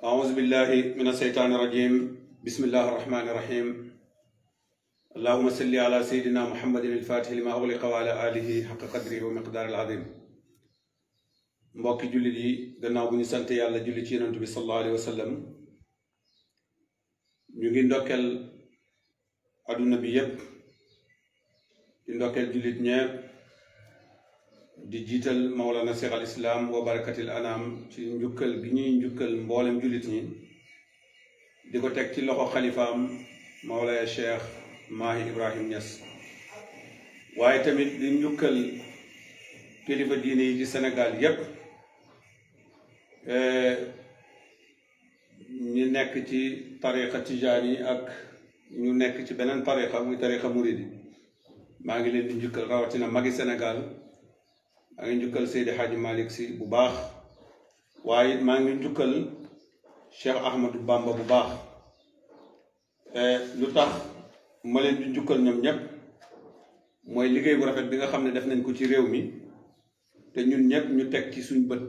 أعوذ بالله من الشيطان الرجيم بسم الله الرحمن الرحيم اللهم صل على سيدنا محمد الفاتح لما أغلق وعلى آله حق قدره ومقدار العظيم mbokki jullit yi gannaaw bu ñu sant yàlla julli ci yonent bi sallallahu alayhi wa sallam ñu ngi ndokkeel adduna bi yépp di ndokkeel jullit ñepp di jiital mawlana Cheikh al Islam wa barakatil anam ci njukkal gi ñuy njukkal mboolem jullit ñi di ko teg ci loxo xalifaam mawlaya Cheikh Mahi Ibrahim Niass waaye tamit di njukkal kilifa diine yi ci Sénégal yépp ñu nekk ci tariqa tijaani ak ñu nekk ci beneen tariqa muy tariqa muridi maa ngi leen di njukkal rawatina magi Sénégal maa ngi njukkal Seydi Hadji Malick Sy bu baax waaye maa ngi njukkal Cheikh Ahmadou Bamba bu baax lu tax ma leen di njukkal ñoom ñépp mooy liggéey bu rafet bi nga xam ne def nañ ko ci réew mi te ñun ñépp ñu teg ci suñ bët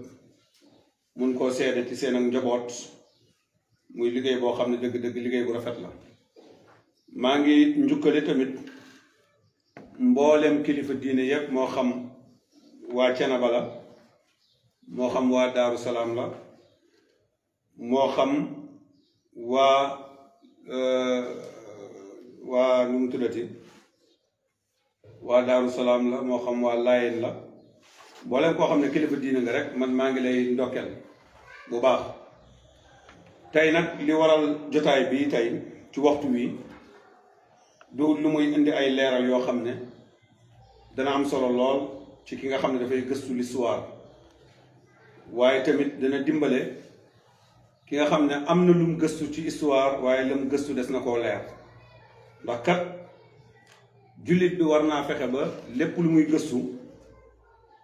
mun koo seede ci seen ak njaboot muy liggéey boo xam ne dëgg-dëgg liggéey bu rafet la maa ngi njukkale tamit mboolem kilifa diine yépp moo xam waa Cenaba la moo xam waa Daaru Salaam la moo xam waa nu mu tuddati waa Daaru Salaam la moo xam waa Laayeen la mboolem koo xam ne kilifa diine nga rek man maa ngi lay ndokkeel bu baax tey nag li waral jotaay bi tey ci waxtu wi du lu muy indi ay leeral yoo xam ne dana am solo lool ci ki nga xam ne dafay gëstu l'histoire waaye tamit dana dimbale ki nga xam ne am na lum gëstu ci histoire waaye lam gëstu des na koo leer ndax kat jullit bi war naa fexe ba lépp lu muy gëstu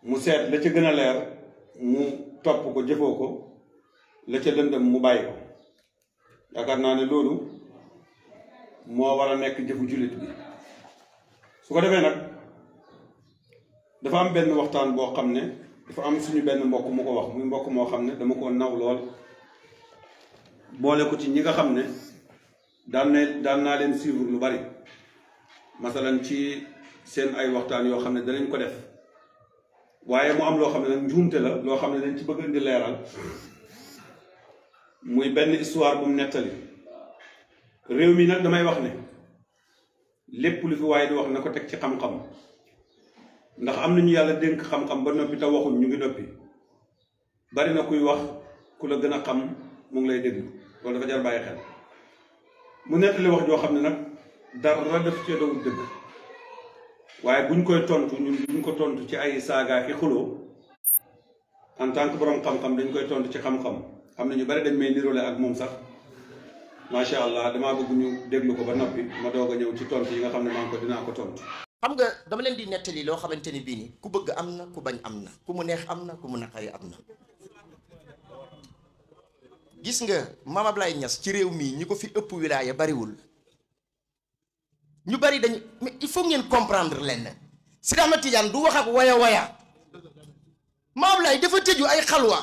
mu seet la ca gën a leer mu topp ko jëfoo ko la ca lëndëm mu bàyyi ko yaakaar naa ne loolu moo war a nekk jëfu jullit bi su ko defee nag dafa am benn waxtaan boo xam ne dafa am suñu benn mbokk mu ko wax muy mbokk moo xam ne dama ko naw lool boole ko ci ñi nga xam ne daan naa leen suivre lu bari masalan ci seen ay waxtaan yoo xam ne danañ ko def waaye mu am loo xam ne nag njuumte la loo xam ne dañ ci bëgg indi leeral muy benn histoire bu mu nettali réew mi nag damay wax ne lépp lu fi waaye di wax na ko teg ci xam-xam ndax am nañu yàlla dénk xam-xam ba noppi te waxuñ ñu ngi noppi bari na kuy wax ku la gën a xam mu ngi lay déglu loolu dafa jar bàyyi xel mu nettali wax joo xam ne nag dara def cee dawul dëgg waaye buñ koy tontu ñun buñ ko tontu ci ay saagaa ki xuloo en tant que borom xam-xam dañ koy tontu ci xam-xam am na ñu bari dañ may nirole ak moom sax macha allah damaa bëgg ñu déglu ko ba noppi ma doog a ñëw ci tontu yi nga xam ne maa ngi ko dinaa ko tontu. xam nga dama leen di nettali loo xamante ni bii ni ku bëgg am na ku bañ am na ku mu neex am na ku mu naqari am na. gis nga Mame Ablaye Niass ci réew mii ñi ko fi ëpp wilaaya bariwul ñu bari dañu mais il faut ngeen comprendre leen Sidi Ahmed Tidiane du wax ak waya Mame Ablaye dafa tëju ay xalwa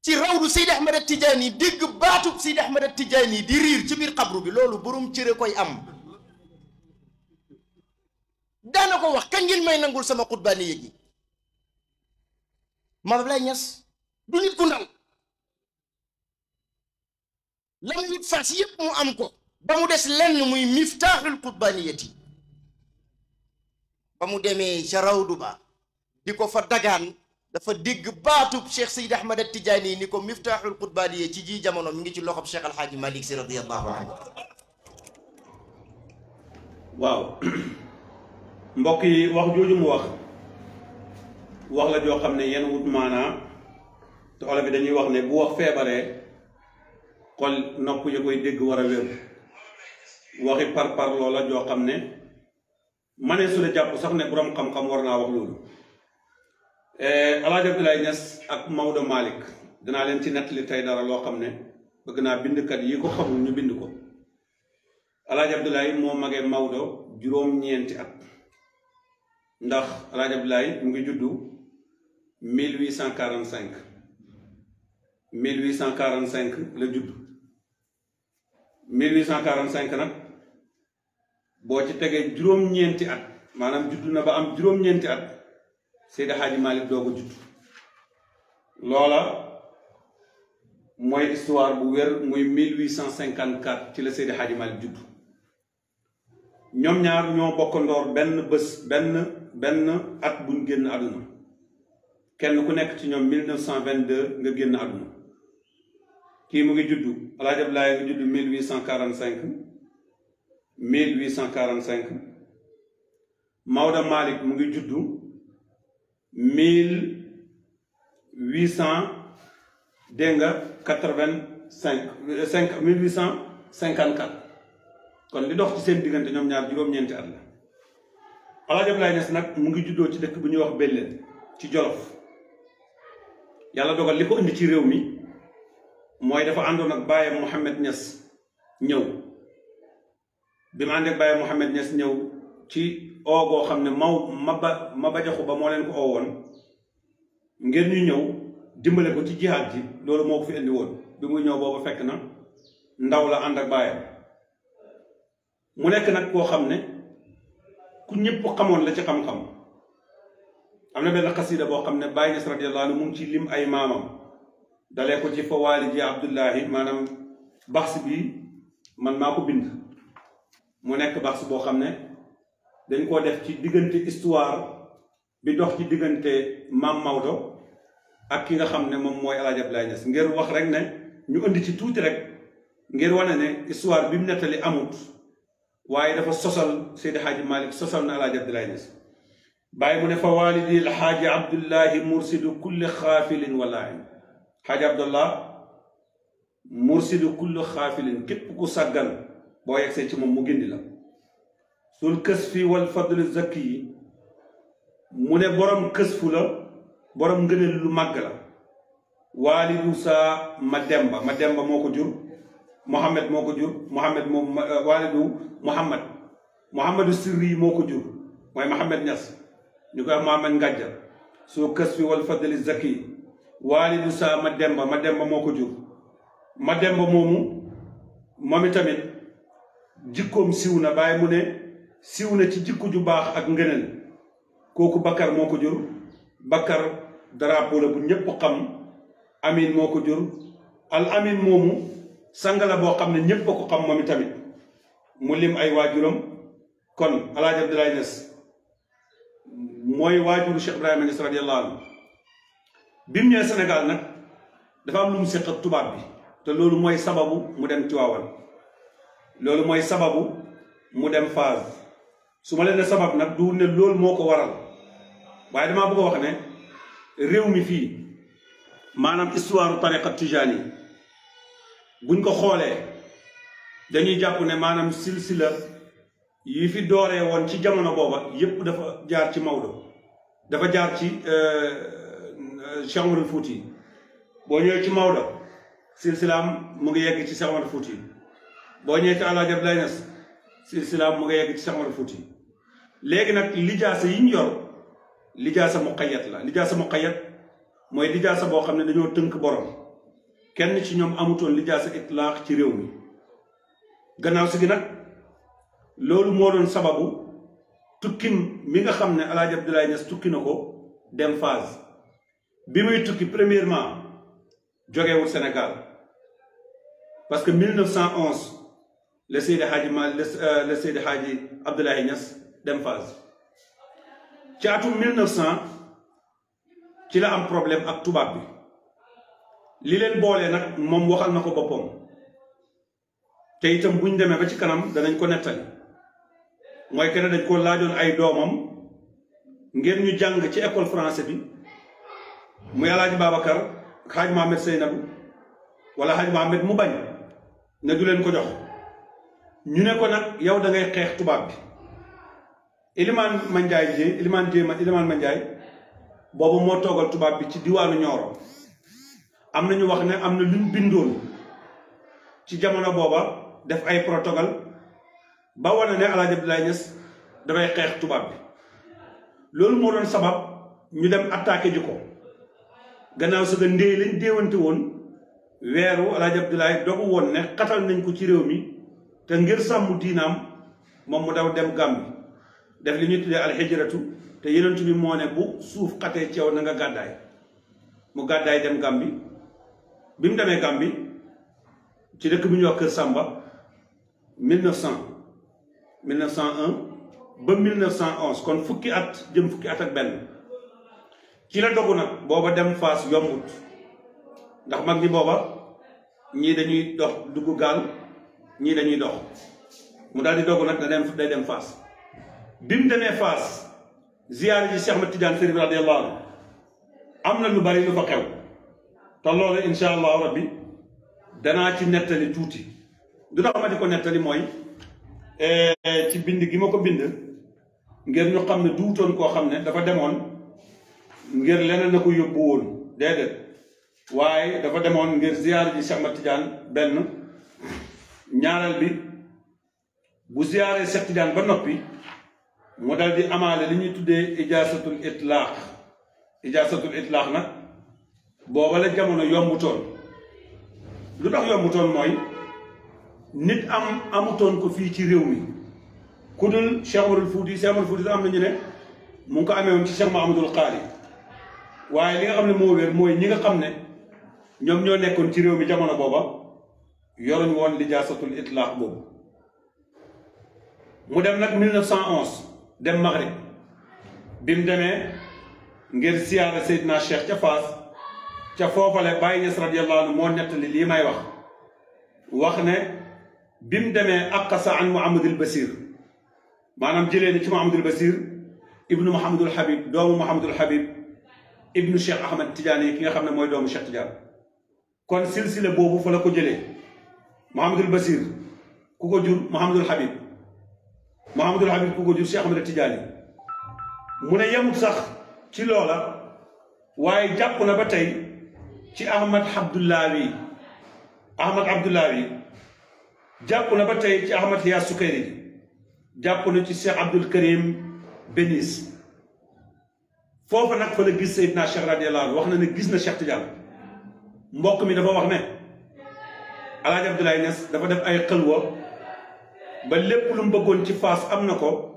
ci rawdu Seydi Ahmed Tidiane yi dégg baatub Seydi Ahmed Tidiane yi di riir ci biir xabru bi loolu borom cëre koy am daana ko wax kañ ngeen may nangul sama xutbaani yéegi Mame Ablaye Niass du nit ku ndaw la mu wut fas yépp mu am ko ba mu des lenn muy miftaaxul xutbaaniyati ba mu demee ca rawdu ba di ko fa dagaan dafa dégg baatub Cheikh Seydi Ahmed Tidiane yi ni ko miftaaxul xutbaaniya ci ji jamono mi ngi ci loxob Cheikh Alhaaji Malick Sy radiyallahu anhu waaw mbokk yi wax jooju mu wax la joo xam ne yenn wut maanaa te olof bi dañuy wax ne bu wax feebaree xol nopp ya koy dégg war a wér waxi par loola joo xam ne manee su la jàpp sax ne borom xam-xam war naa wax loolu Alaaji Abdoulaye Niass ak Maodo Malick dinaa leen ci nettali tey dara loo xam ne bëgg naa bindkat yi ko xamul ñu bind ko Alaaji Abdoulaye moo magee Maodo juróom-ñeenti at ndax Alaaji Abdoulaye mu ngi juddu 1845 1845 la judd 1845 nag boo ci tegee juróom-ñeenti at maanaam judd na ba am juróom-ñeenti at Seydi Hadji Malick doog a judd loola mooy histoire bu wér muy 1854 ci la Seydi Hadji Malick judd ñoom ñaar ñoo bokkandoor benn bés benn at buñ génn àdduna kenn ku nekk ci ñoom 1922 nga génn àdduna kii mu ngi juddu Alaaji Abdoulaye nga juddu 1845 Maodo Malick mu ngi juddu 1854 kon li dox ci seen diggante ñoom ñaar juróom-ñeenti at la Alaaji Abdoulaye Niass nag mu ngi juddoo ci dëkk bu ñuy wax Belleen ci Jolof yàlla dogal li ko indi ci réew mi mooy dafa àndoon ak baayam Mouhamed Niass ñëw bi ma ànd ak baayam Mouhamed Niass ñëw ci oogoo xam ne Maba Jaxu Ba moo leen ko oowoon ngeen ñu ñëw dimbale ko ci jihaad ji loolu moo ko fi indi woon bi muy ñëw booba fekk na ndaw la ànd ak baayam mu nekk nag koo xam ne ku ñëpp xamoon la ci xam-xam am na benn xasida boo xam ne Baay Ñas radiyallahu anhu mu ngi ci lim ay maamam dalee ko ci fa waalidi Abdullahi maanaam baxs bi man maa ko bind mu nekk baxs boo xam ne dañ koo def ci diggante histoire bi dox ci diggante maam Maodo ak ki nga xam ne moom mooy El Hadj Abdoulaye Niass ngir wax rek ne ñu indi ci tuuti rek ngir wane ne histoire bi mu nettali amut waaye dafa sosal Seydi Hadji Malick sosal na El Hadj Abdoulaye Niass bàyyi mu ne fa walidi El Hadj Abdullahi mursidu kulli xaafilin walaayin Hadj Abdallah mursidu kulli xaafilin képp ku sàggan boo yegsee ci moom mu gindi la sul kës fi wal fadli zakki yi mu ne borom kës fu la borom ngëneel lu màgg la waalidu saa Mademba moo ko jur Mohamed moo ko jur Mohamed moom waalidu Mohamadu Sirri moo ko jur mooy Mohamed Niass ñu koy wax Mohamed Ngàjja soo kës fi wal fadli zakki waalidu saa Mademba moo ko jur Mademba moomu moom itamit jikkoom siw na bàyyi mu ne siw na ci jikko ju baax ak ngëneel kooku Bakar moo ko jur Bakar drapeau la bu ñépp xam Amin moo ko jur al Amin moomu sangala boo xam ne ñépp a ko xam moom itamit mu lim ay waajuram kon El Hadj Abdoulaye Niass mooy waajuru Cheikh Ibrahima Niass radiyallahu anhu bi mu ñëwee Sénégal nag dafa am lu mu séq ak tubaab bi te loolu mooy sababu mu dem Tiwaawan loolu mooy sababu mu dem Faas su ma leen ne sabab nag du ne loolu moo ko waral waaye damaa bëgg a wax ne réew mi fii maanaam histoire tariqa tijaani buñ ko xoolee dañuy jàpp ne maanaam silsila yi fi dooree woon ci jamono booba yépp dafa jaar ci Maodo dafa jaar ci Cheikh Omar Fouti boo ñëwee ci Maodo silsilaam mu ngi yegg ci Cheikh Omar Fouti boo ñëwee ci El Hadj Abdoulaye Niass silsilaam mu ngi yegg ci Cheikh Omar Fouti léegi nag lijaasa yi ñu yor lijaasa muqayyad la lijaasa muqayyad mooy lijaasa boo xam ne dañoo tënk borom kenn ci ñoom amutoon lijaasa itlaax ci réew mi gannaaw si gi nag loolu moo doon sababu tukkim mi nga xam ne El Hadj Abdoulaye Niass tukki na ko dem Faas bi muy tukki premièrement jógewul Sénégal parce que 1911 le Seydi Hadji Abdoulaye Niass dem Faas ci atum 1900 ci la am problème ak tubaab bi li leen boolee nag moom waxal na ko boppam te itam buñ demee ba ci kanam danañ ko nettali mooy kenn dañ ko laajoon ay doomam ngeen ñu jàng ci école français bi muy Alaaji Babacar Haaj Mohamed Seynabu wala Haaj Mohamed mu bañ ne du leen ko jox ñu ne ko nag yow da ngay xeex tubaab bi Ilimaan Mandiaye boobu moo toogal tubaab bi ci diwaanu Nioro am na ñu wax ne am na luñ bindoon ci jamono booba def ay protocole ba wane ne El Hadj Abdoulaye Niass dafay xeex tubaab bi loolu moo doon sabab ñu dem attaqué ji ko gannaaw sa ga ndéey lañ déewante woon weeru Alaaji Abdoulaye dogu woon ne xatal nañ ko ci réew mi te ngir sàmm diinaam moom mu daw dem Gàmbi def li ñuy tuddee alxijratu te Yonent bi moo ne bu suuf xatee ci yow na nga gàddaay mu gàddaay dem Gàmbi bi mu demee Gàmbi ci dëkk bi ñuy wax Kër Samba 1901 ba 1911 kon fukki at jëm fukki at ak benn ci la dogu nag booba dem Faas yombut ndax mag ñi booba ñii dañuy dox dugg gaal ñii dañuy dox mu daal di dogu nag day dem Faas bi mu demee Faas ziyaare ji Cheikh Ahmad Tidiane Chérif radiyallahu anhu am na lu bari lu fa xew te loolu insha allahu rabbi danaa ci nettali tuuti du tax ma di ko nettali mooy ci bind gi ma ko bind ngir ñu xam ne duutoon koo xam ne dafa demoon ngir leneen na ko yóbbu woon déedéet waaye dafa demoon ngir ziyaar ji Cheikh Ahmad Tidiane benn ñaareel bi bu ziyaaree Cheikh Tidiane ba noppi mu dal di amaale li ñuy tuddee ijaasatul itlaax nag booba la jamono yombutoon lu tax yombutoon mooy nit amutoon ko fii ci réew mi ku dul Cheikh Omarul Fouti Cheikh Omarul Fouti am nañu ne mu ngi ko amee woon ci Cheikh Mahamadul Qaari waaye li nga xam ne moo wér mooy ñi nga xam ne ñoom ñoo nekkoon ci réew mi jamono booba yoruñ woon lijaasatul itlaax boobu mu dem nag 1911 dem Maghrib bi mu demee ngir siyaara Seydina Cheikh ca Faas ca foofale Baye Niass radiyallahu anhu moo nettali lii may wax ne bi mu demee aqasa an Mouhamadul Basir maanaam jëlee ni ci Mouhamadul Basir ibnu Mouhamadul Habib doomu Mouhamadul Habib ibnu Cheikh Ahmad Tidiane yi ki nga xam ne mooy doomu Cheikh Tidiane kon silsile boobu fa la ko jëlee Mouhamadul Basir ku ko jur Mouhamadul Habib ku ko jur Cheikh Ahmad Tidiane mu ne yemut sax ci loola waaye jàpp na ba tey ci Ahmad Abdullawi jàpp na ba tey ci Ahmad Hiya Sukayri jàpp na ci Cheikh Abdul Karim Benis foofu nag fa la gis Seydina Cheikh radiyallahu anhu wax na ne gis na Cheikh Tidiane mbokk mi dafa wax ne Alaaji Abdoulaye Niass dafa def ay xëlwa ba lépp lu mu bëggoon ci Faas am na ko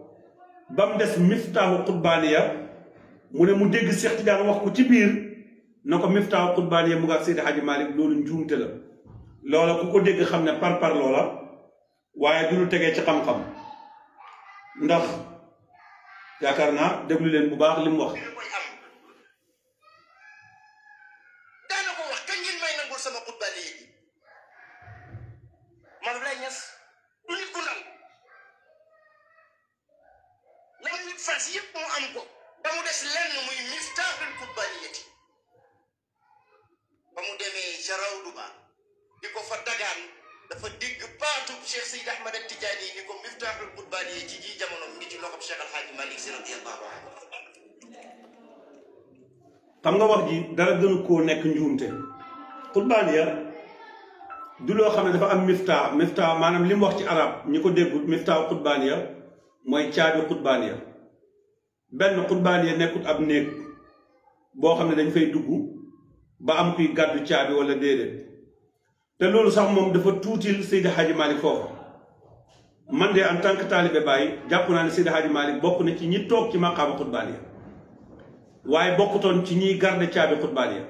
ba mu des miftaahu xutbaaniya mu ne mu dégg Cheikh Tidiane wax ko ci biir na ko miftaahu xutbaaniya mu nga Seydi Hadji Malick loolu njuumte la loola ku ko dégg xam ne par loola waaye du lu tegee ci xam-xam ndax yaakaar naa déglu leen bu baax li mu wax. daana ko wax kañ ngeen may nangul sama xutbaaniya gi Maam Abdoulaye Niass du nit ku ndaw la ma nit fas yëpp mu am ko ba mu des lenn muy miftaaxul xutbaaniyati ba mu demee ca rawdu ba di ko fa dagaan dafa dégg baatub Cheikh Seydi Ahmad Tidiane yi ni ko miftaaxul xutbaaniya ci ji jamono mi ngi ci loxob Cheikh Alhaaji Malick Sy radiyallahu anhu. xam nga wax ji dara gënu koo nekk njuumte xutbaaniya du loo xam ne dafa am miftaax maanaam li mu wax ci arab ñi ko déggul miftaaxu xutbaaniya mooy caabi xutbaaniya benn xutbaaniya nekkut ab néeg boo xam ne dañ fay dugg ba am kuy gàddu caabi wala déedéet te loolu sax moom dafa tuutil Seydi Hadji Malick foofu man de en tant que taalibe Baye jàpp naa ne Seydi Hadji Malick bokk na ci ñi toog ci maqaama xutbaaniya waaye bokkutoon ci ñiy garde caabi xutbaaniya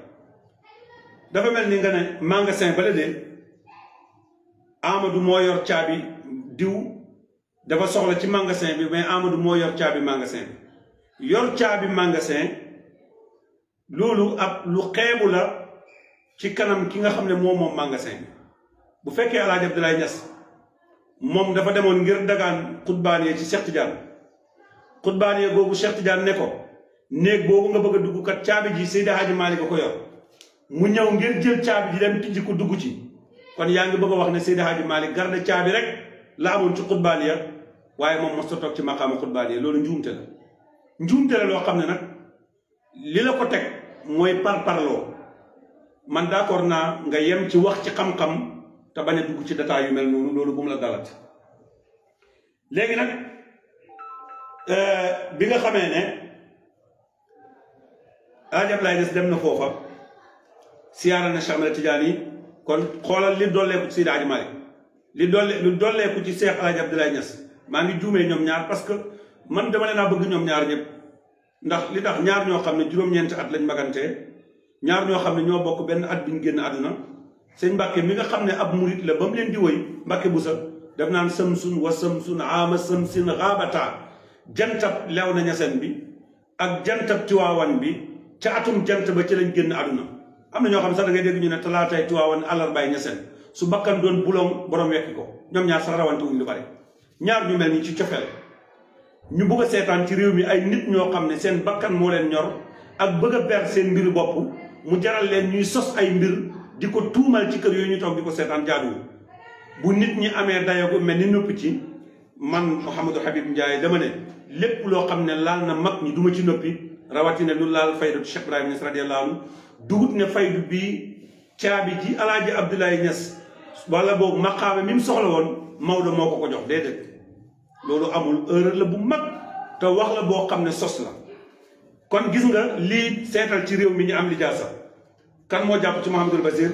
dafa mel ni nga ne magasin bala de Amadou moo yor caabi diw dafa soxla ci magasin bi mais Amadou moo yor caabi magasin bi yor caabi magasin loolu ab lu xeebu la ci kanam ki nga xam ne moom magasin bi bu fekkee Alaaji Abdoulaye Niass moom dafa demoon ngir dagaan xutbaaniya ci Cheikh Tidiane xutbaaniya boobu Cheikh Tidiane ne ko néeg boobu nga bëgg a dugg kat caabi ji Seydi Hadji Malick a ko yor mu ñëw ngir jël caabi ji dem tijji ko dugg ci kon yaa ngi bëgg a wax ne Seydi Hadji Malick garde caabi rek la amoon ci xutbaaniya waaye moom mos a toog ci maqaama xutbaaniya loolu njuumte la loo xam ne nag li la ko teg mooy parloo man d'accord naa nga yem ci wax ci xam-xam te bañ a dugg ci détail yu mel noonu loolu bu mu la dalat léegi nag bi nga xamee ne Alaaji Abdoulaye Niass dem na foofa siyaara na Cheikh Ahmad Tidiane yi kon xoolal li dolleeku ci Seydi Hadji Malick lu dolleeku ci Cheikh El Hadj Abdoulaye Niass maa ngi juumee ñoom ñaar parce que man dama leen a bëgg ñoom ñaar ñëpp ndax li tax ñaar ñoo xam ne juróom-ñeenti at lañ magantee ñaar ñoo xam ne ñoo bokk benn at biñ génn àdduna sëñ Mbàkke mi nga xam ne ab murit la ba mu leen di woy Mbàkke bu sa def naan samsun wa samsun ama samsin xaabata jantab lew na ñaseen bi ak jantab tiwaawan bi ca atum jant ba ci lañ génn àdduna am na ñoo xam sax da ngay dégg ñu ne talaatay tiwaawan àllarbaay ñaseen su bakkan doon buloom borom wekki ko ñoom ñaar sax rawante wuñ lu bari ñaar ñu mel ni ci cofeel ñu bëgg a seetaan ci réew mi ay nit ñoo xam ne seen bakkan moo leen ñor ak bëgg a ber seen mbiru bopp mu jaral leen ñuy sos ay mbir di ko tuumal ci kër yooyu ñu toog di ko seetaan jaaduwul bu nit ñi amee dayogu mel ni noppi ci man Mouhamadou Habib Ndiaye dama ne lépp loo xam ne laal na mag ñi duma ci noppi rawatina lu laal faydu Cheikh Ibrahima Niass radiyallahu anhu dugut ne faydu bii caabi ji alaaji Abdoulaye Niass wala boobu maqaame mi mu soxla woon Maodo moo ko ko jox déedéet loolu amul erreur la bu mag te wax la boo xam ne sos la kon gis nga lii seetal ci réew mi ñu am lijaasa kan moo jàpp ci Mouhamadul Basir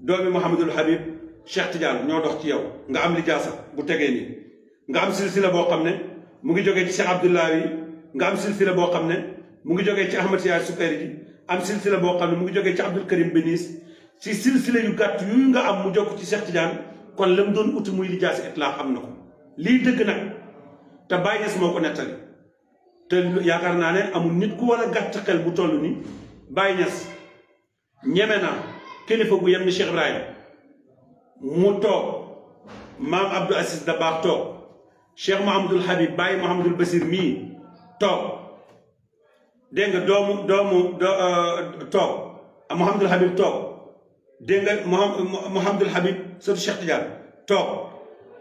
doomi Mouhamadul Habib Cheikh Tidiane ñoo dox ci yow nga am lijaasa bu tegee nii nga am silsila boo xam ne mu ngi jógee ci Cheikh Abdoulaye nga am silsila boo xam ne mu ngi jógee ci Ahmad Tidiane Sukayri ji am silsila boo xam ne mu ngi jógee ci Abdul Karim Benis ci silsila yu gàtt yu nga am mu jokk ci Cheikh Tidiane kon la mu doon uti muy lijaasa itlaax am na ko lii dëgg nag te Baye Niass moo ko nettali te yaakaar naa ne amul nit ku war a gàtt xel bu toll ni Baye Niass ñeme na kilifa gu yem ni Cheikh Ibrahima mu toog maam Abdou Aziz Dabakh toog Cheikh Mouhamadul Habib Baye Mouhamadul Basir mii toog dégg nga doomu toog Mouhamadul Habib toog dégg nga Mouhamadul Habib sëtu Cheikh Tidiane toog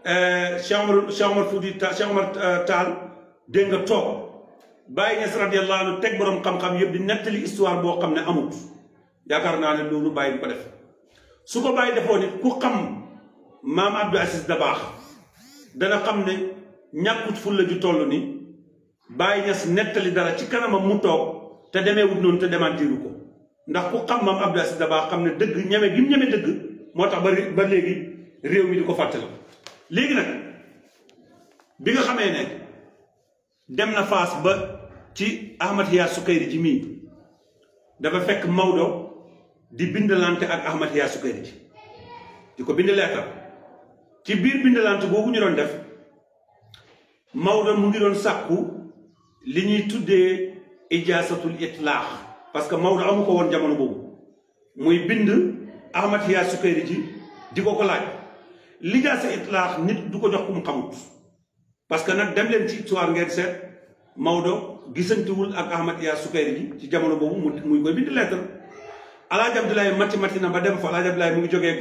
Cheikh Omar Fouti Cheikh Omar Tall dégg nga toog Baye Niass radiyallahu anhu teg borom xam-xam yëpp di nettali histoire boo xam ne amut yaakaar naa ne loolu Baye di ko def su ko Baye defoo nit ku xam maam Abdou Aziz Dabakh dana xam ne ñàkkut fulla ju toll ni Baye Niass nettali dara ci kanamam mu toog te demeewut noonu te demantiru ko ndax ku xam maam Abdou Aziz Dabakh xam ne dëgg ñeme gi mu ñeme dëgg moo tax ba léegi réew mi di ko fàttali léegi nag bi nga xamee ne dem na Faas ba ci Ahmad Hiya Sukayri ji mii dafa fekk Maodo di bindalante ak Ahmad Hiya Sukayri ji di ko bind leetar ci biir bindalante boobu ñu doon def Maodo mu ngi doon sàkku li ñuy tuddee ijaasatul itlaax parce que Maodo amu ko woon jamono boobu muy bind Ahmad Hiya Sukayri ji di ko laaj lijaasa itlaax nit du ko jox ku mu xamut parce que nag dem leen ci histoire ngeen seet Maodo gisantewul ak Ahmad Hiya Sukayri ji ci jamono boobu muy koy bind lettre Alaaji Abdoulaye mati na ba dem fa Alaaji Abdoulaye mu ngi jógee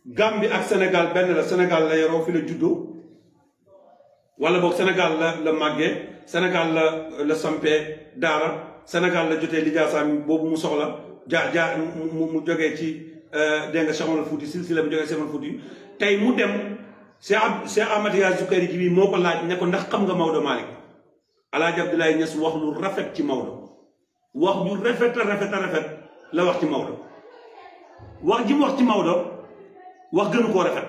Gambie ak Sénégal benn la Sénégal la yoroo fi la juddoo wala boog Sénégal la màggee Sénégal la sampee daara Sénégal la jotee lijaasaam boobu mu soxla mu jógee ci dégg nga Cheikh Omar Fouti silsila mu jógee Cheikh Omar Fouti tey mu dem Cheikh Ahmad Hiya Sukayri ji bi moo ko laaj ne ko ndax xam nga Maodo Malick Alaaji Abdoulaye Niass wax lu rafet ci Maodo wax ju rafet la wax ci Maodo wax ji mu wax ci Maodo wax gënu koo rafet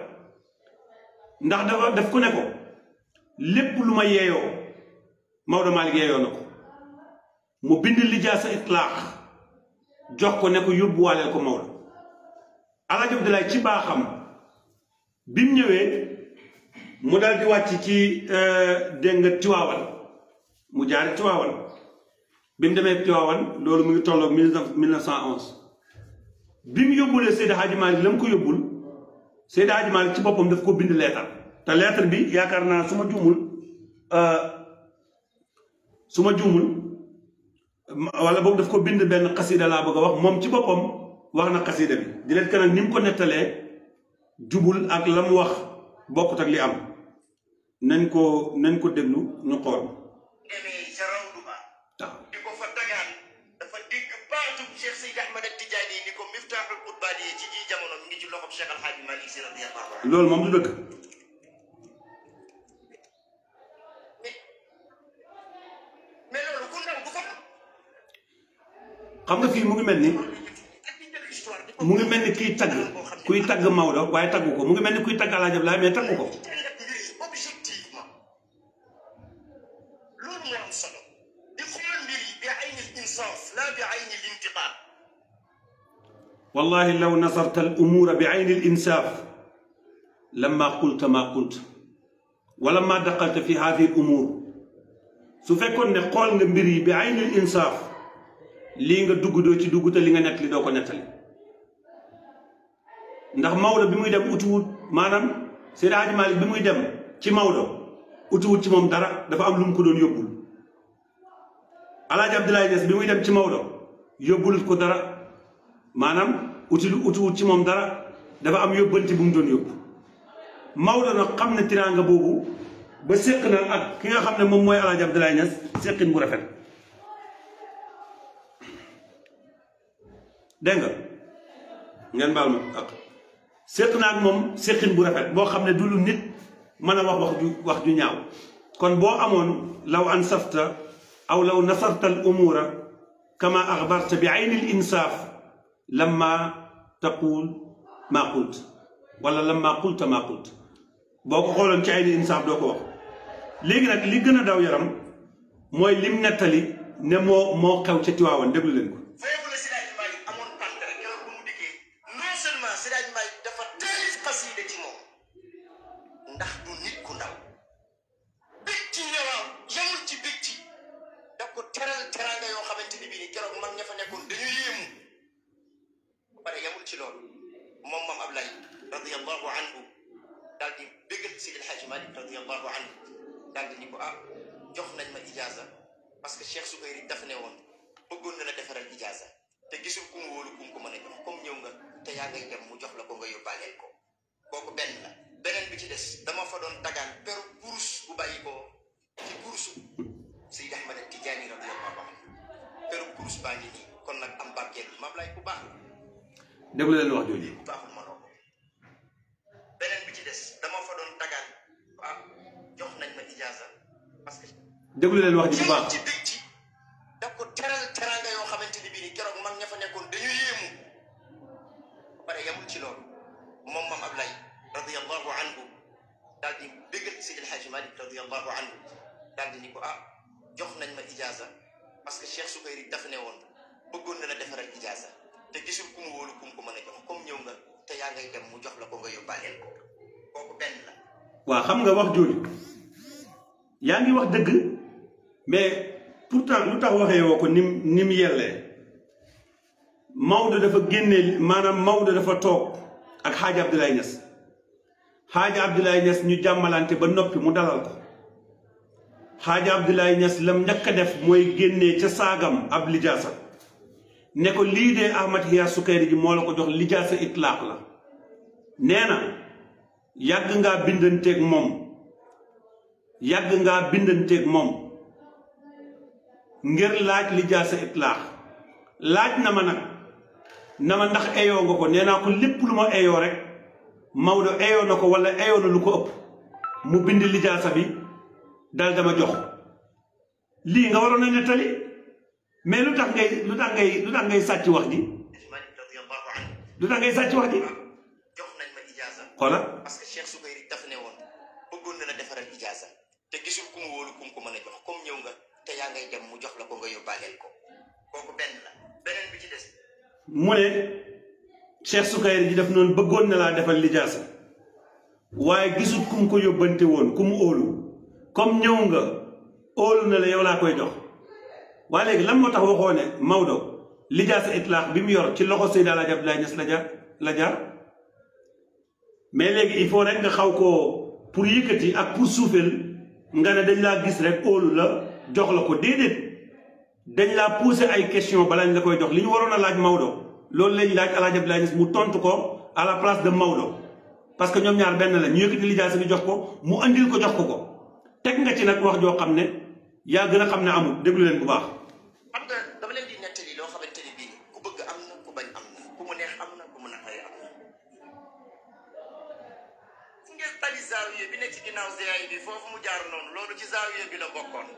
ndax daf ko ne ko lépp lu ma yeeyoo Maodo Malick yeeyoo na ko mu bind lijaasa itlaax jox ko ne ko yóbbuwaaleel ko Maodo Alaaji Abdoulaye ci baaxam bi mu ñëwee mu daal di wàcc ci dégg nga Tiwaawan mu jaari Tiwaawan bi mu demee Tiwaawan loolu mu ngi tolloog 1911 bi mu yóbbulee Seydi Hadji Malick la mu ko yóbbul Seydi Hadji Malick ci boppam daf ko bind leetar te leetar bi yaakaar naa su ma juumul wala boobu daf ko bind benn xasida laa bëgg a wax moom ci boppam wax na xasida bi di leen kanam ni mu ko nettalee jubul ak la mu wax bokkut ak li am nañ ko déglu ñu xool demee sa rawdu ba di ko fa dagaan dafa dégg baatub Cheikh Seydi Ahmad Tidiane ni ko miftaaxul qutbaani ci ji jamono mi ngi ci loxob Cheikh Alhaaji Malick Sy radiyallahu anhu loolu moom du dëgg mais loolu ku ndaw du ko xam nga fii mu ngi mel ni mu ngi mel ni kuy tagg Maodo waaye taggu ko mu ngi mel ni kuy tagg Alaaji Abdoulaye mais taggu ko. objectivement loolu moo am solo di xool mbir yi bi ayni al-insaaf la bi ayni al-intiqaam. wallahi law nasarta al-umuura bi ayni al-insaaf lamma qulta ma qulta wa lamma daqalta fi haadihi al-umuur su fekkoon ne xool nga mbir yi bi ayni al-insaaf lii nga dugg doo ci dugg te li nga nettali doo ko nettali. ndax Maodo bi muy dem utiwut maanaam Seydi Hadji Malick bi muy dem ci Maodo utiwut ci moom dara dafa am lu mu ko doon yóbbul. Alaaji Abdoulaye Niass bi muy dem ci Maodo yóbbulut ko dara maanaam utiwut ci moom dara dafa am yóbbanti bu mu doon yóbbu. Maodo nag xam ne tiraanga boobu ba séq na ak ki nga xam ne moom mooy Alaaji Abdoulaye Niass séqin bu rafet. dégg nga ngeen baal ma ak séq naa ak moom séqin bu rafet boo xam ne du lu nit mën a wax ju ñaaw. kon boo amoon law ansafta aw law nasarta al umuura kama axbarta bi ayni al insaaf lamma taqul ma qult wala lamma qulta ma qult boo ko xooloon ci ayni insaaf doo ko wax. léegi nag li gën a daw yaram mooy lim nettali ne moo xew ca Tiwaawan déglu leen ko. ndax du nit ku ndaw bég ci ñëwaam yamul ci bég ci daf ko teral teranga yoo xamante ni bii ni keroog mag ña fa nekkoon dañu yéemu ba pare yamul ci loolu moom maam Ablaye radiyallahu anhu daal di bégal Seydi El Hadji Malick radiyallahu anhu daal di ni ko jox nañ ma ijaaza parce que Cheikh Soukayri daf ne woon bëggoon na la defaral ijaaza te gisul ku mu wóolu ku mu ko mën a jox comme ñëw nga te yaa ngay dem mu jox la ko nga yóbbaaleel ko kooku benn la. beneen bi ci des dama fa doon dagaan peru kurus bu bàyyi ko ci kurusu Seydi Ahmad Tijaani radiyallahu anhu peru kurus baa ngi nii kon nag am barkeel bi maam lay ku baax la. déglu leen wax jooju. bu baaxul mënoo ko. beneen bi ci des dama fa doon dagaan jox nañ ma ijaaza parce que. déglu leen wax ji bu baax ci dëgg ci daf ko teral teranga yoo xamante ni bii ni keroog mag ña fa nekkoon dañu yéemu ba pare yamul ci loolu moom maam Ablaye radiyallahu anhu daal di bégal Seydi El Hadji Malick radiyallahu anhu daal di ni ko jox nañ ma ijaaza parce que Cheikh Soukayri daf ne woon bëggoon na la defaral ijaaza te gisul ku mu wóolu ku mu ko mën a jox comme ñëw nga te yaa ngay dem mu jox la ko nga yóbbaaleel ko kooku benn la. waaw xam nga wax jooju yaa ngi wax dëgg mais pourtant lu tax waxee woo ko ni mu yellee Maodo dafa génnee maanaam Maodo dafa toog ak Xaaji Abdoulaye Niass. Xaaji Abdoulaye Niass ñu jàmmalante ba noppi mu dalal ko Xaaji Abdoulaye Niass lam njëkk a def mooy génnee ca saagam ab lijaasa ne ko lii de Ahmad Hiya Soukayri ji moo la ko jox lijaasa itlaaq la nee na yàgg ngaa bindanteeg moom ngir laaj lijaasa itlaaq laaj na ma ndax eyoo nga ko nee naa ko lépp lu ma eyoo rek Maodo eyoo na ko wala eyoo na lu ko ëpp mu bind lijaasa bi dal dama jox lii nga waroon a nettali mais lu tax ngay sàcc wax ji lu tax ngay sàcc wax ji jox nañ ma ijaaza xoola parce que Cheikh Soukayri daf ne woon bëggoon na la defaral ijaaza te gisul ku mu wóolu ku mu ko mën a jox comme ñëw nga te yaa ngay dem mu jox la ko nga yóbbaaleel ko kooku benn la beneen bi ci des mu ne Cheikh Soukayri ji def noonu bëggoon na laa defal lijaasa waaye gisul ku mu ko yóbbante woon ku mu óolu comme ñëw nga óolu na la yow laa koy jox waaye léegi lan moo tax waxoo ne Maodo lijaasa itlaax bi mu yor ci loxo Seydi Alaaji Abdoulaye Niass la jaar mais léegi il faut rek nga xaw koo pour yëkkati ak pour suufeel nga ne dañ laa gis rek óolu la jox la ko déedéet dañ laa pousser ay question balaa ñu la koy jox li ñu waroon a laaj Maodo loolu lañ laaj Alaaji Abdoulaye Niass mu tontu ko à la place de Maodo parce que ñoom ñaar benn la ñu yëkkati lijaasa bi jox ko mu andil ko jox ko teg nga ci nag wax joo xam ne yaa gën a xam ne amul déglu leen bu baax. xam nga dama leen di nettali loo xamante ni bii ku bëgg am na ku bañ am na ku mu neex am na ku mu naqari am na. fu ngeen tali zaawiye bi nekk ci ginnaaw ziyaay bi foofu mu jaar noonu loolu ci zaawiye bi la bokkoon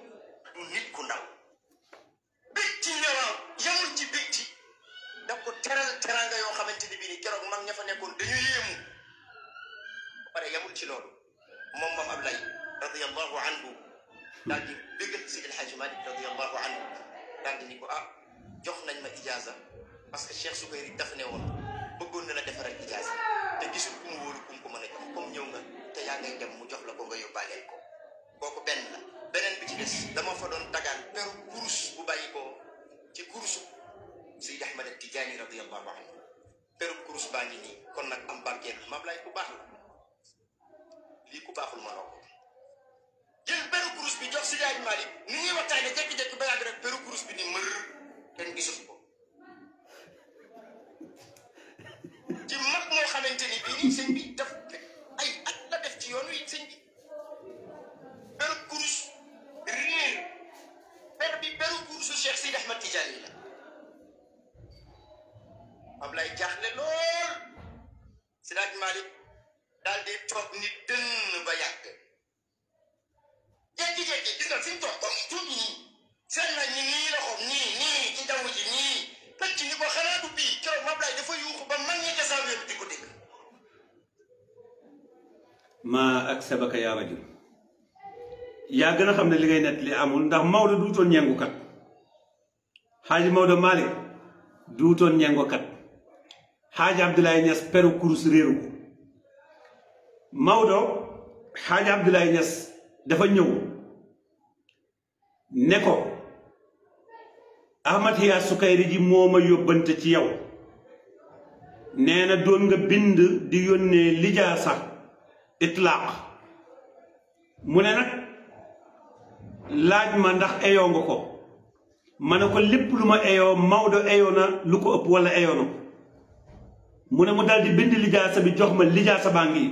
du nit ku ndaw. bég ci ñëwaam yamul ci bég ci daf ko teral teranga yoo xamante ni bii ni keroog mag ña fa nekkoon dañu yéemu ba pare yamul ci loolu moom Maam Ablaye radiyallahu anhu daal di bégal Seydi El Hadji Malick radiyallahu anhu daal di ni ko jox nañ ma ijaaza parce que Cheikh Soukayri daf ne woon bëggoon na la defaral ijaaza te gisul ku mu wóolu ku mu ko mën a jox comme ñëw nga te yaa ngay dem mu jox la ko nga yóbbaaleel ko kooku benn la beneen bi ci des dama fa doon dagaan peru kurus bu bàyyi ko ci kurusu Seydi Ahmad Tijaani radiyallahu anhu peru kurus baa ngi nii kon nag am barkeel Maam Laay ku baax la lii ku baaxul ma noo ko jël peru kurus bi jox Seydi Hadji Malick ni ñuy waxtaane jékki-jékki ba yàgg rek peru kurus bi ni mër kenn gisul ko ci mag moo xamante ni bii nii sëñ bi daf ay at la def ci yoon wi sëñ bi peru kurus réer peru kurusu Cheikh Seydi Ahmad Tijaani la Ablaye jaaxle lool Seydi Hadji Malick daal di toog ni dënn ba yàgg jékki-jékki gis nga fi mu toog comme tuuti nii seen na ñi nii loxoom nii ci jaww ji nii pëcc ni ko xanaa du bii keroog Maam Ablaye dafa yuuxu ba mag ñi ca wér di ko dégg maa ak sabaka yaa rajul yaa gën a xam ne li ngay nett li amul ndax Maodo duutoon ñengukat Xaaji Maodo Malick duutoon ñengukat Xaaji Abdoulaye Niass peru kurus réeru ko Maodo Xaaji Abdoulaye Niass dafa ñëw ne ko Ahmad Hiya Soukayri ji moo ma yóbbante ci yow nee na doon nga bind di yónnee lijaasa itlaaq mu ne nag laaj ma ndax eyoo nga ko ma ne ko lépp lu ma eyoo Maodo eyoo na lu ko ëpp wala eyoo na ko mu ne mu daal di bind lijaasa bi jox ma lijaasa baa ngi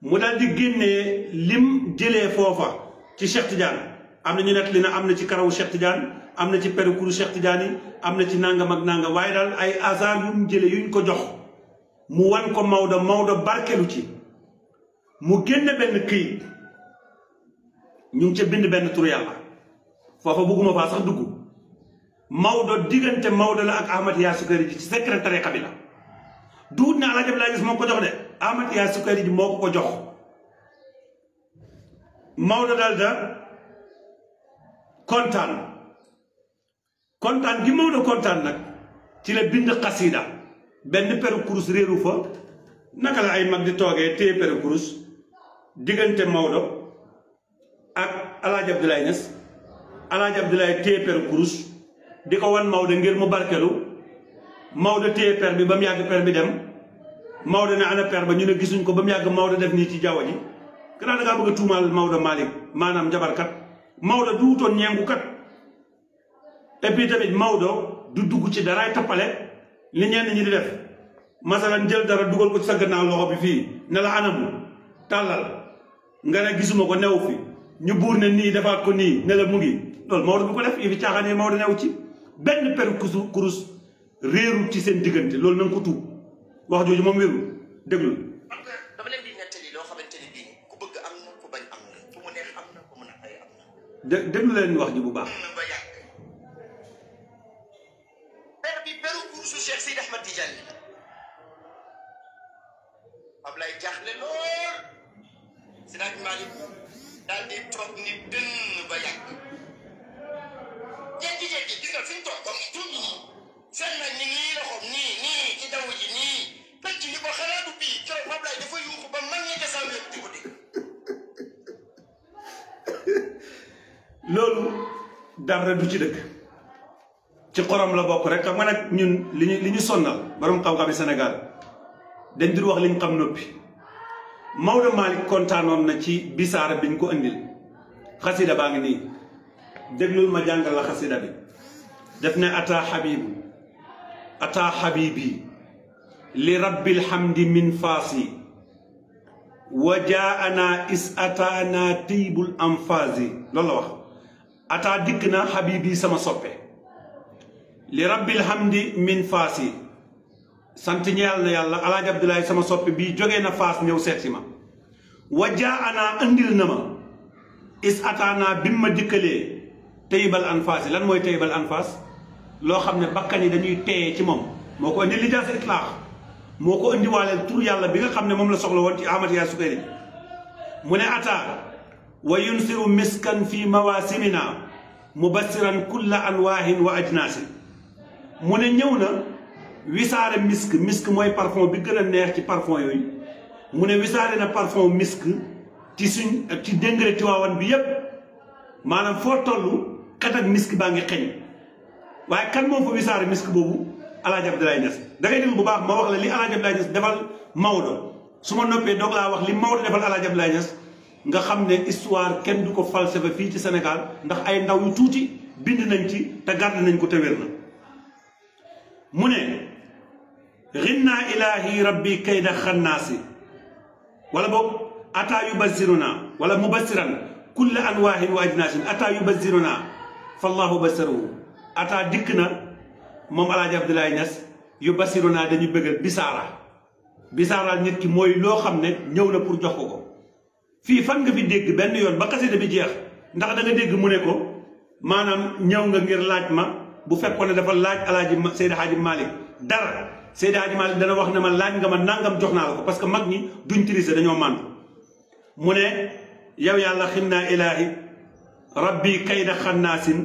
mu daal di génnee lim jëlee foofa ci Cheikh Tidiane am na ñu nekk li na am na ci karawu Cheikh Tidiane am na ci perukuru Cheikh Tidiane yi am na ci nangam ak nangam waaye daal ay hasard yu mu jëlee yuñ ko jox mu wan ko Maodo barkelu ci mu génne benn këyit ñu ngi ca bind benn tur yàlla foofa bëgguma faa sax dugg Maodo diggante Maodo la ak Ahmad Hiya Soukayri ji ci secret tariqa bi la duut ne Alaaji Abdoulaye Niass moo ko jox de Ahmad Hiya Soukayri ji moo ko jox Maodo daal da kontaan gi Maodo kontaan nag ci la bind xasida benn peru kurus réeru fa naka la ay mag di toogee téye peru kurus diggante Maodo ak Alaaji Abdoulaye Niass Alaaji Abdoulaye téye peru kurus di ko wan Maodo ngir mu barkelu Maodo téye per bi ba mu yàgg per bi dem Maodo ne ana per ba ñu ne gisuñ ko ba mu yàgg Maodo def nii ci jaww ji gannaaw da ngaa bëgg a tuumaal Maodo Malick maanaam njabarkat Maodo du wutoon ñeengukat et puis tamit Maodo du dugg ci daraay tappale li ñenn ñi di def masalan jël dara dugal ko ci sa gannaaw loxo bi fii ne la anamu tàllal nga ne gisuma ko new fi ñu buur ne nii defaat ko nii ne la mu ngi loolu Maodo bu ko def yi fi caaxaan yi Maodo new ci benn peru kurus réeru ci seen diggante loolu na nga ko tuub wax jooju moom wéru déglu dama leen di nettali loo xamante ni bii ku bëgg am na ku bañ am na ku mu neex am na ku mu naqari am na déglu leen wax ji bu baax ba yàgg per bi peru kursu Cheikh Seydi Ahmad Tidiane la Ablaye jaaxle lool Seydi Hadji Malick daal di toog ni dënn ba yàgg jékki-jékki gis nga fi mu toog comme tuuti nii seen na ñi nii loxoom nii ci jaww ji nii pëcc ni ko xanaa du bii keroog Ablaye dafa yuuxu ba mag ñi ca wér di ko dégg loolu dara du ci dëkk ci xorom la bokk rek xam nga nag ñun li ñu sonnal borom xam-xami Sénégal dañ dul wax li ñu xam noppi Maodo Malick kontaanoon na ci bisaara biñ ko indil xasida baa ngi nii déglul ma jàngal la xasida bi def ne ata habibi li rabbil hamdi min faasi wa jaana is ataana tiybul anfaasi loolu la wax ata dikk na habibi sama soppe li rabbil hamdi min faasi sant ñeel na yàlla Alaaji Abdoulaye sama soppe bii jógee na faas ñëw seet si ma wa jaana andil na ma is ataana bi ma dikkalee taybal anfaasi lan mooy taybal anfaas loo xam ne bakkan yi dañuy teeye ci moom moo ko indi lijaasa itlaax moo ko indi waaleel tur yàlla bi nga xam ne moom la soxla woon ci Ahmad yaa Sukayri mu ne ata wa yunsiru miskan fi mawasimina mubassiran kulla anwaahin wa ajnaasin mu ne ñëw na wisaare misk mooy parfum bi gën a neex ci parfum yooyu mu ne wisaare na parfum misk ci ci déngale Tiwaawan bi yépp maanaam foo toll xet ak misk baa ngi xeeñ waaye kan moo fa wisaare misk boobu Alaaji Abdoulaye Niass da ngay déglu bu baax ma wax la li Alaaji Abdoulaye Niass defal Maodo su ma noppee doog laa wax li Maodo defal Alaaji Abdoulaye Niass nga xam ne histoire kenn du ko falsifié fii ci Sénégal ndax ay ndaw yu tuuti bind nañ ci te garde nañ ko te wér na mu ne rinna ilahi rabbi kayda xannaasi wala boog ata yubassiruna wala mubassiran kulla anwaahin wa ajnaasin ata yubassiruna fallahu bassarahu ata dikk na moom Alaaji Abdoulaye Niass yubassiruna dañuy bëggal bisaaraal nit ki mooy loo xam ne ñëw na pour jox ko fii fan nga fi dégg benn yoon ba xasida bi jeex ndax da nga dégg mu ne ko maanaam ñëw nga ngir laaj ma bu fekkoon ne dafa laaj Alaaji Seydi Hadji Malick dara Seydi Hadji Malick dana wax ne ma laaj nga ma nangam jox naa la ko parce que mag ñi duñ tirise dañoo màndu mu ne yow yàlla xin naa ilaahi rabbi kayda xannaasin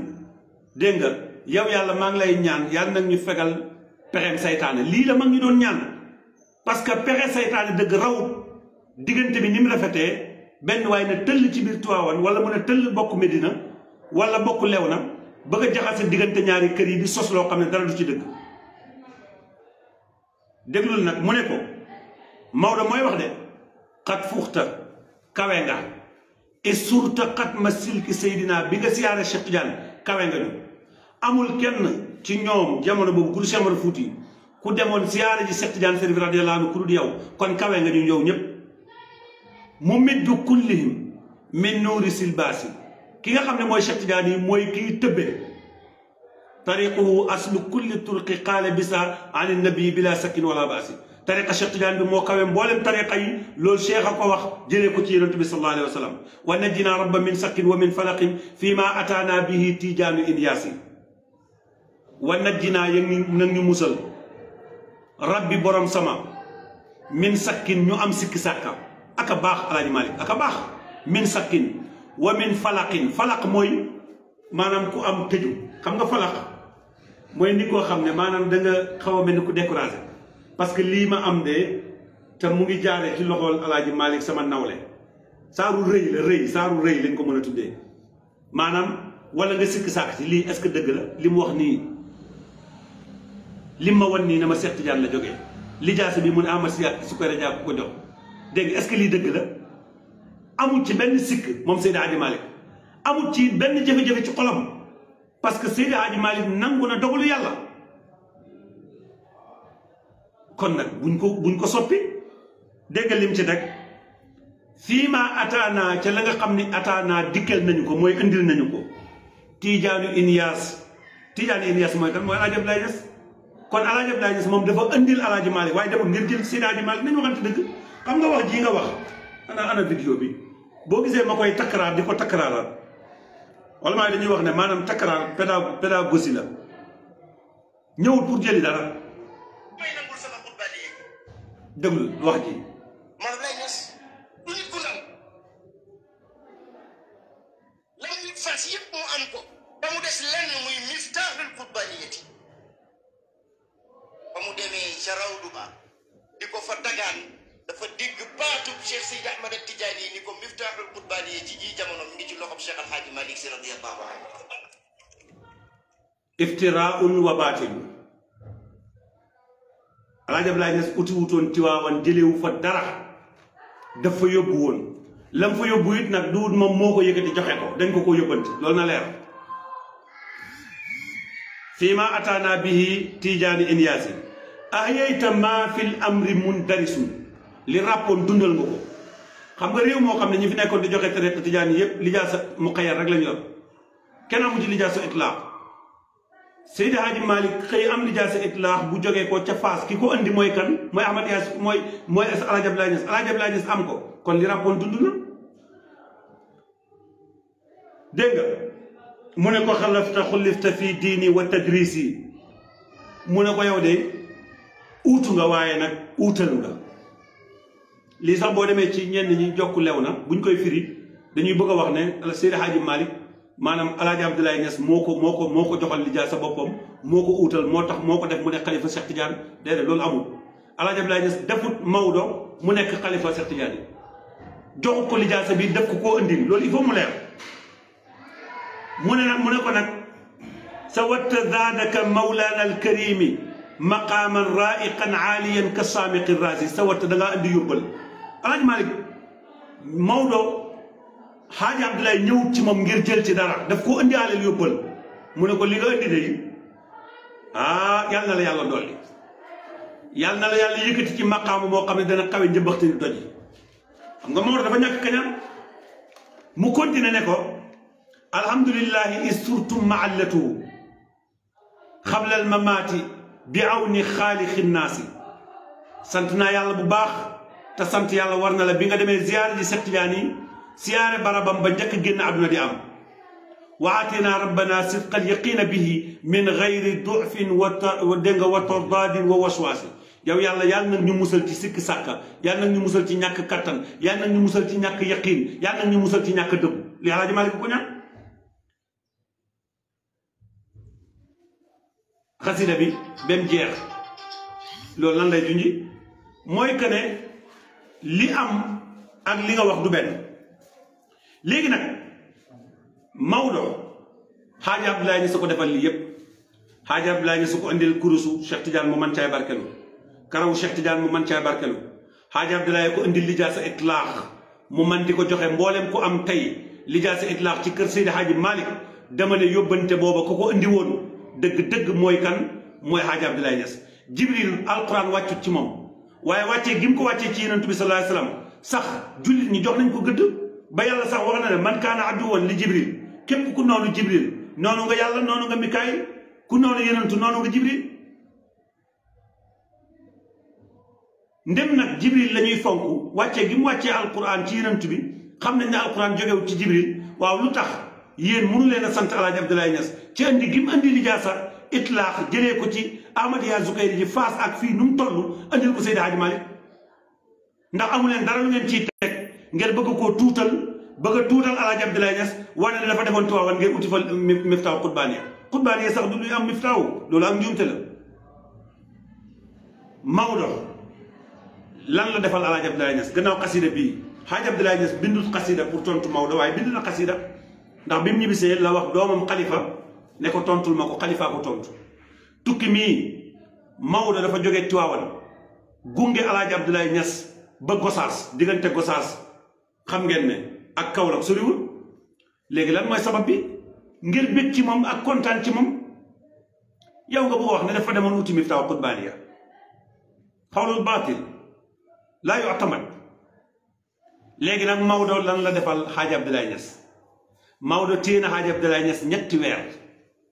dégg nga yow yàlla maa ngi lay ñaan yàlla nag ñu fegal pexeem saytaane lii la mag ñi doon ñaan parce que pexe saytaane dëgg raw diggante bi ni mu rafetee benn waaye ne tëll ci biir Tiwaawan wala mu ne tëll bokk Medina wala bokk Léona bëgg a jaxase diggante ñaari kër yi di sos loo xam ne dara du ci dëgg déglul nag mu ne ko Maodo mooy wax de xat fuuxta kawe nga et surta xat ma silki Seydina bi nga siyaare Cheikh Tidiane kawe nga ñu amul kenn ci ñoom jamono boobu ku du Cheikh Omar Fouti ku demoon siyaare ji Cheikh Tidiane Chérif radiyallahu anhu ku dul yow kon kawe nga ñu yow ñëpp mu middu kullihim min nuuri silbaasi ki nga xam ne mooy Cheikh Tidiane yi mooy kiy tëbbee tariquhu aslu kulli turqi qaala bisa an nabii bila sakkin wala baasi tariqa Cheikh Tidiane bi moo kawe mboolem tariqa yi loolu cheikh a ko wax jëlee ko ci yonent bi sallallahu alayhi wa sallam wa najjina rabba min sakkin wa min falaqin fii ma ataana bihi tijaanu inyaasi wa najjina yëg nag ñu musal rabbi borom sama min sakkin ñu am sikki sàkka aka baax Alaaji Malick aka baax min sakkin wa min falaqin falaq mooy maanaam ku am tëju xam nga falaq mooy ni koo xam ne maanaam da nga xaw a mel ni ku découragé parce que lii ma am de te mu ngi jaaree ci loxol Alaaji Malick sama nawle saaru rëy la rëy saaru rëy lañ ko mën a tuddee maanaam wala nga sikk sàkk ci lii est-ce que dëgg la li mu wax nii li ma wan nii na ma Cheikh Tidiane la jógee lijaasa bi mu ne ama su koy rajaa ko jox dégg nga est-ce que lii dëgg la amul ci benn sikk moom Seydi Hadji Malick amul ci benn jafe-jafe ci xolam parce que Seydi Hadji Malick nangu na dogalu yàlla kon nag buñ ko soppi dégg nga lim ci nag fii ma ataana ca la nga xam ni ataana dikkal nañu ko mooy indil nañu ko Tijaanu Inyaas mooy kan mooy Alaaji Abdoulaye Niass kon Alaaji Abdoulaye Niass moom dafa indil Alaaji Malick waaye demul ngir jël Seydi Hadji Malick nañu waxante dëgg xam nga wax jii nga wax ana vidéo bi boo gisee ma koy takkaraar di ko takkaraaral wala maa dañuy wax ne maanaam takkaraar pédagogie la ñëwul pour jëli dara déglu wax ji man lay Niass du nit ku ndaw la muy fas yëpp mu am ko ba mu des lenn muy miftaaxul qutbaniyati ba mu demee ca rawdu ba di ko fa dagaan dafa dégg baatub Cheikh Seydi Ahmad Tidiane yi ni ko miftaaxul qutbaniyati ji jamono mi ngi ci loxob Cheikh Al Hadji Malick Sy radiyallahu anhu iftiraun wa baatil Alaaji Abdoulaye Niass uti wutoon Tiwaawan jëlewu fa dara dafa yóbbu woon lam fa yóbbu it nag duut moom moo ko yëkkati joxe ko dañ ko yóbbanti loolu na leer fii ma ataana bihi tijaani inyaasi ahyayta ma fil amri mundarisun li ràppoon dundal nga ko xam nga réew moo xam ne ñi fi nekkoon di joxe tariqa tijaani yépp lijaasa muqayyad rek lañu yor kenn amu ci lijaasa itlaax Seydi Hadji Malick xëy am lijaasa itlaax bu jógee ko ca Faas ki ko andi mooy kan mooy Ahmad Yaas mooy Alaaji Abdoulaye Niass Alaaji Abdoulaye Niass am ko kon li ràppoon dund na dégg nga mu ne ko xalafta xullifta fii diini wa tadrisi mu ne ko yow de uutu nga waaye nag uutalu nga lii sax boo demee ci ñenn ñi jokku lew na buñ koy firi dañuy bëgg a wax ne Seydi Hadji Malick maanaam Alaaji Abdoulaye Niass moo ko joxal lijaasa sa boppam moo ko uutal moo tax moo ko def mu nekk xalifa Cheikh Tidiane déedéet loolu amul Alaaji Abdoulaye Niass defut Maodo mu nekk xalifa Cheikh Tidiane yi joxu ko lijaasa bi def ko koo indil loolu il faut mu leer mu ne ko nag sa watta zaadaka mawlaana alkarimi maqaaman raiqan aaliyan ka saamiqi raasi sa watta da ngaa indi yóbbal Alaaji Malick Maodo Xaaji Abdoulaye ñëwut ci moom ngir jël ci dara daf ko indi alal yóbbal mu ne ko li nga indi de yal na la yàlla dolli yal na la yàlla yëkkati ci maqaamu moo xam ne dana xawe njëmbaxtani doj yi xam nga Maodo dafa ñàkk kañaan mu continué ne ko alhamdulillahi isturtum maallatu xabla almamaati bi awni xaalixi naasi sant naa yàlla bu baax te sant yàlla war na la bi nga demee ziyaare ji Seex Tijaan yi siyaare barabam ba njëkk génn àdduna di am wa aatinaa rabbana sidqal yaqiina bihi min gayri dufin wa tordaadin wa waswaasi yow yàlla nag ñu musal ci sikki sàkka yàlla nag ñu musal ci ñàkk kattan yàlla nag ñu musal ci ñàkk yaqiin yàlla nag ñu musal ci ñàkk dëggu li Alaaji Maalik ko ñaan xasida bi bem jeex loolu lan lay junji mooy que ne li am ak li nga wax du benn léegi nag Maodo Xaaji Abdoulaye Niass ko defal lii yépp Xaaji Abdoulaye Niass ko indil kurusu Cheikh Tidiane mu man caay barkelu karawu Cheikh Tidiane mu man caay barkelu Xaaji Abdoulaye ko indil lijaasa itlaax mu man di ko joxe mboolem ku am tey lijaasa itlaax ci kër Seydi Hadji Malick dama ne yóbbante booba ko indi woon dëgg-dëgg mooy kan mooy Xaaji Abdoulaye Niass Jibril alquran wàccut ci moom waaye wàccee gi mu ko wàccee ci Yonent bi sallallahu alayhi wasallam sax jullit ñi jox nañ ko gëdd ba yàlla sax wax na ne man kaana aduwwan li Jibril képp ku noonu Jibril noonu nga yàlla noonu nga Mikaayil ku noonu Yonentu noonu nga Jibril ndem nag Jibril la ñuy fonk wàccee gi mu wàccee alquran ci Yonent bi xam nañ ne alquran jógewut ci Jibril waaw lu tax yéen mënu leen a sant Alaaji Abdoulaye Niass ci andi gi mu andi lijaasa itlaax jëlee ko ci Ahmadiyya Zukayri ji Faas ak fii nu mu toll andil ko Seydi Hadji Malick ndax amu leen dara lu ngeen ciy teg ngeen bëgg koo tuutal bëgg a tuutal Alaaji Abdoulaye Niass wane ne dafa defoon Tiwaawan ngeen uti fa miftaaw xutbaaniya sax du luy am miftaaw loolu am njuumte la Maodo lan la defal Alaaji Abdoulaye Niass gannaaw xasida bii Hadji Abdoulaye Niass bindul xasida pour tontu Maodo waaye bind na xasida ndax bi mu ñibbisee la wax doomam xalifa ne ko tontul ma ko xalifaa ko tontu tukki mii Maodo dafa jógee Tiwaawan gunge Alaaji Abdoulaye Niass ba Gosaas diggante Gosaas xam ngeen ne ak Kaolack soriwul léegi lan mooy sabab bi ngir bég ci moom ak kontaan ci moom yow nga bëgg wax ne dafa demoon uti miftaaw xutbaaniya xawlul baatil laa yu'tamad léegi nag Maodo lan la defal Hadji Abdoulaye Niass Maodo téye na Hadji Abdoulaye Niass ñetti weer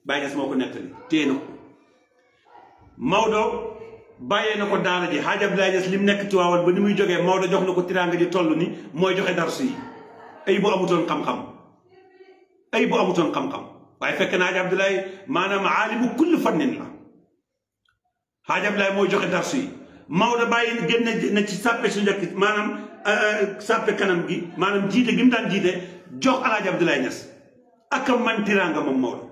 Baye Niass moo ko nettali téye na ko Maodo bàyyee na ko daara ji Hadji Abdoulaye Niass li mu nekk Tiwaawan ba ni muy jógee Maodo jox na ko tiraanga ji toll ni mooy joxe darsu yi ay bu amutoon xam-xam waaye fekk na Hadji Abdoulaye maanaam aalimu kulli fannin la Hadji Abdoulaye mooy joxe darsu yi Maodo bàyyi génn na ci sàppe su njëkk maanaam sàppe kanam gi maanaam jiite gi mu daan jiite jox Alaaji Abdoulaye Niass ak man tiraanga moom Maodo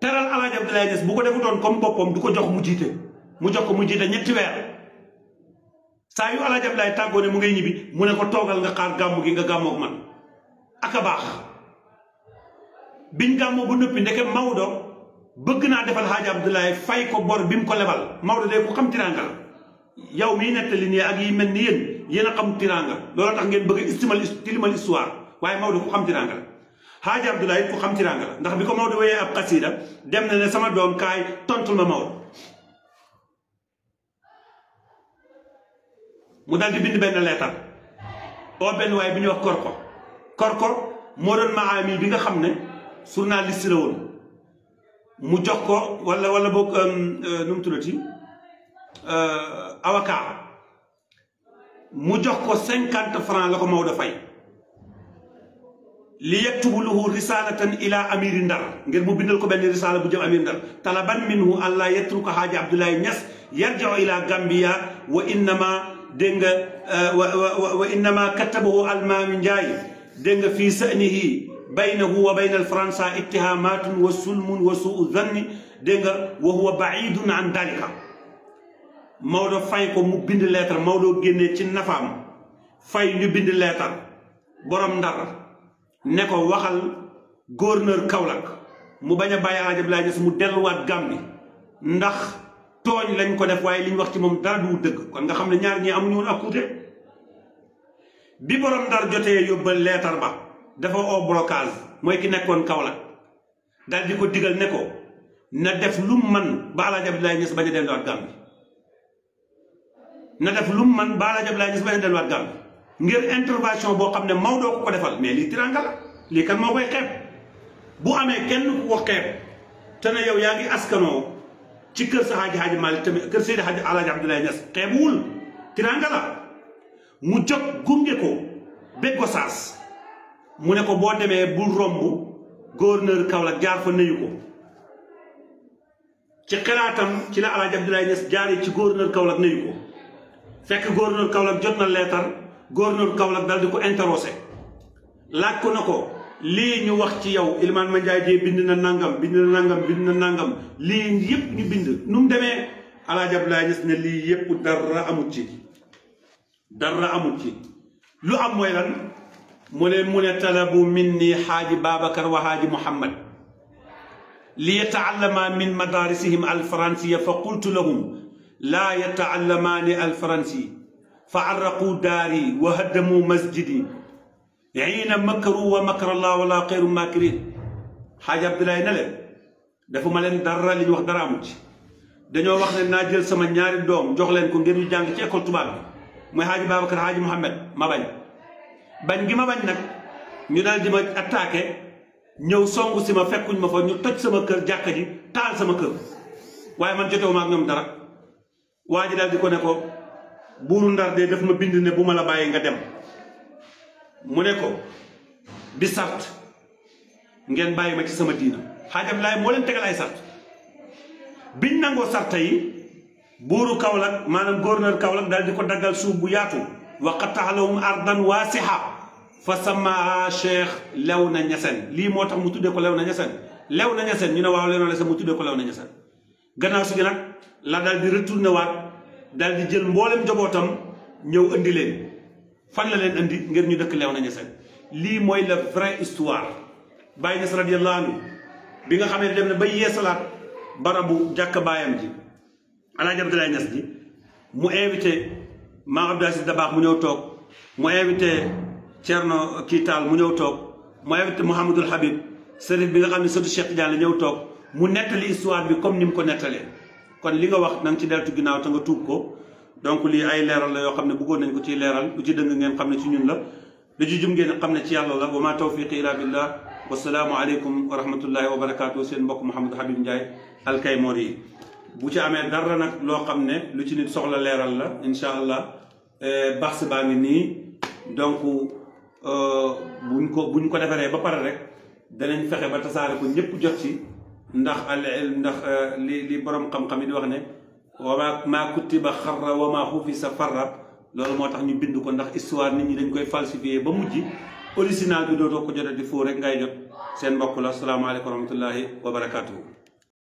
teral Alaaji Abdoulaye Niass bu ko defutoon comme boppam du ko jox mu jiite mu jox ko mu jiite ñetti weer saa yu Alaaji Abdoulaye tàggoo ne mu ngay ñibbi mu ne ko toogal nga xaar gàmmu gi nga gàmmoog man ak a baax biñ gàmmoo bu noppi ndeke Maodo bëgg naa defal Hadji Abdoulaye fay ko bor bi mu ko lebal Maodo de ku xam tiraanga la yow mii nettali nii ak yi mel ni yéen a xam tiraanga loolu tax ngeen bëgg a tilimal histoire waaye Maodo ku xam tiraanga la Hadji Abdoulaye ku xam tiraanga la ndax bi ko Maodo wéyee ab xasida dem na ne sama doom kaay tontul ma Maodo mu dal di bind benn leetar oo benn waaye bi ñuy wax korko moo doon maami bi nga xam ne journaliste la woon mu jox ko wala boog nu mu tuddati avocat mu jox ko 50 francs la ko Maodo fay li yaktubu lahu risalatan ila amiri Ndar ngir mu bindal ko benn risala bu jëm amir Ndar talaban minhu alla yatruka Haaji Abdoulaye Niass yarji'u ila Gambia wa innama dégg nga wa innama katabahu Almaami Njaay dégg nga fii sa'nihi baynahu wa bayna al-Faransa ittihamatun wa sulmun wa su'u dhanni dégg nga wa huwa ba'idun an dalika Maodo fay ko mu bind lettre Maodo génnee ci nafaam fay ñu bind lettre borom Ndar ne ko waxal gouverneur Kaolack mu bañ a bàyyi Alaaji Abdoulaye Niass mu delluwaat Gàmbi ndax tooñ lañ ko def waaye li ñu wax ci moom dara du dëgg kon nga xam ne ñaar ñi amuñu woon ak kuute bi borom Ndar jotee yóbbal leetar ba dafa oo blocage mooy ki nekkoon Kaolack daal di ko digal ne ko na def lu mu man ba Alaaji Abdoulaye Niass bañ a delluwaat Gàmbi na def lu mu man ba Alaaji Abdoulaye Niass bañ a delluwaat Gàmbi ngir intervention boo xam ne Maodo ko defal mais lii tiranga la lii kan moo koy xeeb bu amee kenn ku ko xeeb te ne yow yaa ngi askanoo ci kër sa Haaji Malick tamit kër Seydi Alaaji Abdoulaye Niass xeebuwul tiranga la mu jóg gunge ko ba Gosaas mu ne ko boo demee bul romb gouverneur Kaolack jaar fa nuyu ko ci xalaatam ci la Alaaji Abdoulaye Niass jaaree ci gouverneur Kaolack nuyu ko fekk gouverneur Kaolack jot na leetar gouverneur Kaolack dal di ko interrogé laaj ko na ko lii ñu wax ci yow Ilimaan Mandiaye Dieye bind na nangam bind na nangam bind na nangam lii yëpp ñu bind nu mu demee Alaaji Abdoulaye Niass ne lii yëpp dara amut ci lu am mooy lan mu ne talabu minni Haaji Babacar wa Haaji Muhammad li yataallama min madarisihim alfaransiya fa qultu lahum laa yataallamaani alfaransi fa arraqu daari wa haddamu masjidi xiina makaru wa makara allah wala xeyru makirin Haaji Abdoulaye ne leen defuma leen dara li ñu wax dara amu ci dañoo wax ne naa jël sama ñaari doom jox leen ko ngir ñu jàng ci école tubaab bi mooy Haaji Babacar Haaji Muhammad ma bañ gi ma bañ nag ñu daal di ma attaqué ñëw songu si ma fekkuñ ma fa ñu toj sama kër jàkka ji taal sama kër waaye man jotewuma ak ñoom dara waa ji daal di ko ne ko buuru Ndar de daf ma bind ne bu ma la bàyyi nga dem mu ne ko bi sart ngeen bàyyi ma ci sama diina Haaji Abdoulaye moo leen tegal ay sart biñ nangoo sarta yi buuru Kaolack maanaam gouverneur Kaolack daal di ko daggal suuf bu yaatu wa qatta'a lahum ardan waasi'a fa sammaha Cheikh Léona Niassène lii moo tax mu tuddee ko Léona Niassène Léona Niassène ñu ne waaw Léona Niassène mu tuddee ko Léona Niassène gannaaw si gi nag la daal di retourné waat daal di jël mboolem njabootam ñëw indi leen fan la leen indi ngir ñu dëkk Léona Niassène lii mooy la vraie histoire Baye Niass radiyallahu anhu bi nga xamee ne dem na ba yeesalaat barabu jàkka baayam ji Alaaji Abdoulaye Niass ji mu invité Maam Abdou Aziz Dabakh mu ñëw toog mu invité Thierno Kiital mu ñëw toog mu invité Mouhamadul Habib sëriñ bi nga xam ne sëtu Cheikh Tidiane la ñëw toog mu nettali histoire bi comme ni mu ko nettalee kon li nga wax na nga ci deltu ginnaaw te nga tuub ko donc lii ay leeral la yoo xam ne bëggoon nañ ko ciy leeral lu ci dëng ngeen xam ne ci ñun la lu ci jum ngeen xam ne ci yàlla la wa ma tawfiqi illa billah wasalaamu aleykum wa rahmatullahi wa barakaatu seen mbokk Mouhamadou Habib Ndiaye Alkaymori yi bu ci amee dara nag loo xam ne lu ci nit soxla leeral la incha allah baxs baa ngi nii donc buñ ko defaree ba pare rek danañ fexe ba tasaare ko ñëpp jot ci ndax li borom xam-xam yi di wax ne wa maa kutiba xarra wa maa xufisa farra loolu moo tax ñu bind ko ndax histoire nit ñi dañ koy falsifié ba mujj original bi dootoo ko jotee di foo rek ngay jot seen mbokk la asalaamaaleykum wa rahmatullahi wa barakaatuhu